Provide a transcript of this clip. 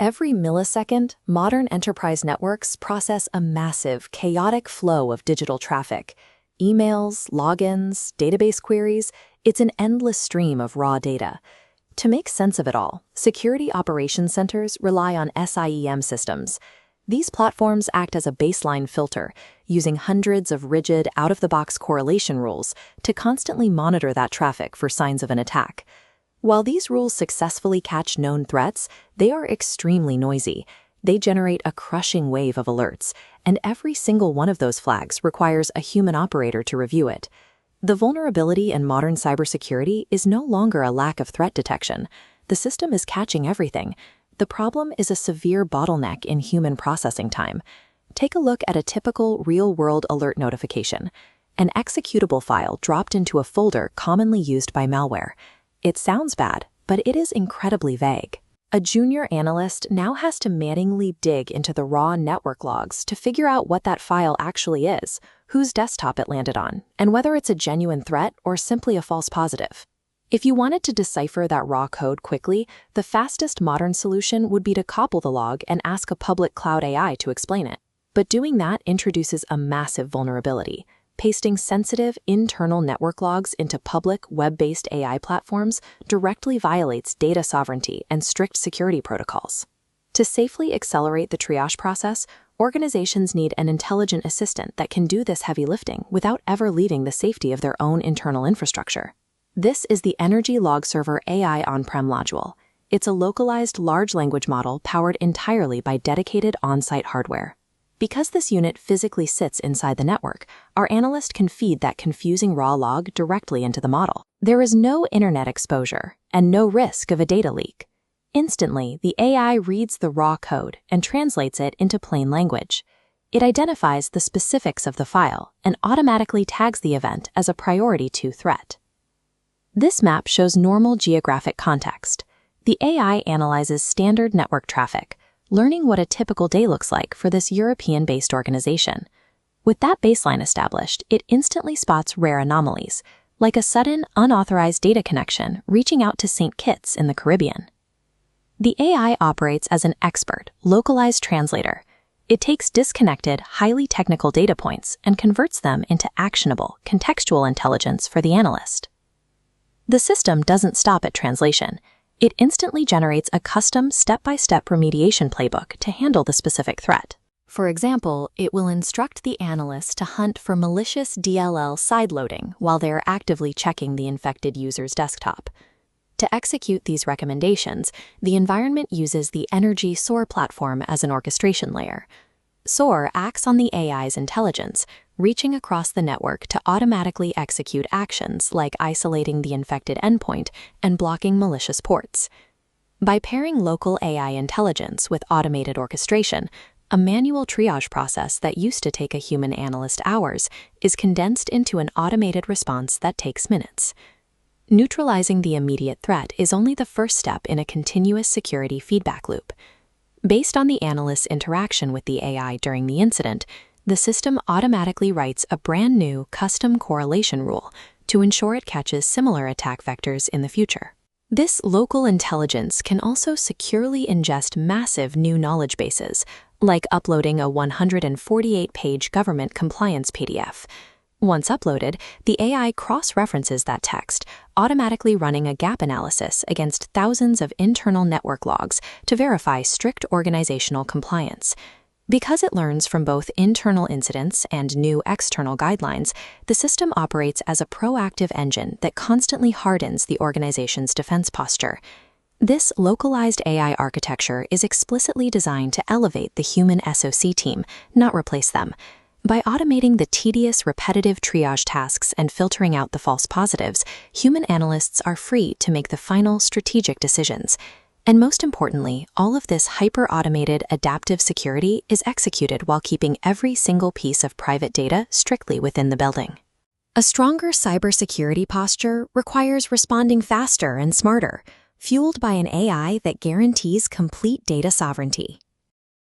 Every millisecond, modern enterprise networks process a massive, chaotic flow of digital traffic. Emails, logins, database queries, it's an endless stream of raw data. To make sense of it all, security operations centers rely on SIEM systems. These platforms act as a baseline filter, using hundreds of rigid, out-of-the-box correlation rules to constantly monitor that traffic for signs of an attack. While these rules successfully catch known threats, they are extremely noisy. They generate a crushing wave of alerts, and every single one of those flags requires a human operator to review it. The vulnerability in modern cybersecurity is no longer a lack of threat detection. The system is catching everything. The problem is a severe bottleneck in human processing time. Take a look at a typical real-world alert notification, an executable file dropped into a folder commonly used by malware. It sounds bad, but it is incredibly vague. A junior analyst now has to manually dig into the raw network logs to figure out what that file actually is, whose desktop it landed on, and whether it's a genuine threat or simply a false positive. If you wanted to decipher that raw code quickly, the fastest modern solution would be to copy the log and ask a public cloud AI to explain it. But doing that introduces a massive vulnerability. Pasting sensitive internal network logs into public web-based AI platforms directly violates data sovereignty and strict security protocols. To safely accelerate the triage process, organizations need an intelligent assistant that can do this heavy lifting without ever leaving the safety of their own internal infrastructure. This is the Energy Log Server AI on-prem module. It's a localized large language model powered entirely by dedicated on-site hardware. Because this unit physically sits inside the network, our analyst can feed that confusing raw log directly into the model. There is no internet exposure and no risk of a data leak. Instantly, the AI reads the raw code and translates it into plain language. It identifies the specifics of the file and automatically tags the event as a priority 2 threat. This map shows normal geographic context. The AI analyzes standard network traffic, learning what a typical day looks like for this European-based organization. With that baseline established, it instantly spots rare anomalies, like a sudden, unauthorized data connection reaching out to St. Kitts in the Caribbean. The AI operates as an expert, localized translator. It takes disconnected, highly technical data points and converts them into actionable, contextual intelligence for the analyst. The system doesn't stop at translation. It instantly generates a custom step-by-step remediation playbook to handle the specific threat. For example, it will instruct the analyst to hunt for malicious DLL sideloading while they are actively checking the infected user's desktop. To execute these recommendations, the environment uses the Energy SOAR platform as an orchestration layer. SOAR acts on the AI's intelligence, reaching across the network to automatically execute actions like isolating the infected endpoint and blocking malicious ports. By pairing local AI intelligence with automated orchestration, a manual triage process that used to take a human analyst hours is condensed into an automated response that takes minutes. Neutralizing the immediate threat is only the first step in a continuous security feedback loop. Based on the analyst's interaction with the AI during the incident, the system automatically writes a brand new custom correlation rule to ensure it catches similar attack vectors in the future. This local intelligence can also securely ingest massive new knowledge bases, like uploading a 148-page government compliance PDF. Once uploaded, the AI cross-references that text, automatically running a gap analysis against thousands of internal network logs to verify strict organizational compliance. Because it learns from both internal incidents and new external guidelines, the system operates as a proactive engine that constantly hardens the organization's defense posture. This localized AI architecture is explicitly designed to elevate the human SOC team, not replace them. By automating the tedious, repetitive triage tasks and filtering out the false positives, human analysts are free to make the final strategic decisions. And most importantly, all of this hyper-automated adaptive security is executed while keeping every single piece of private data strictly within the building. A stronger cybersecurity posture requires responding faster and smarter, fueled by an AI that guarantees complete data sovereignty.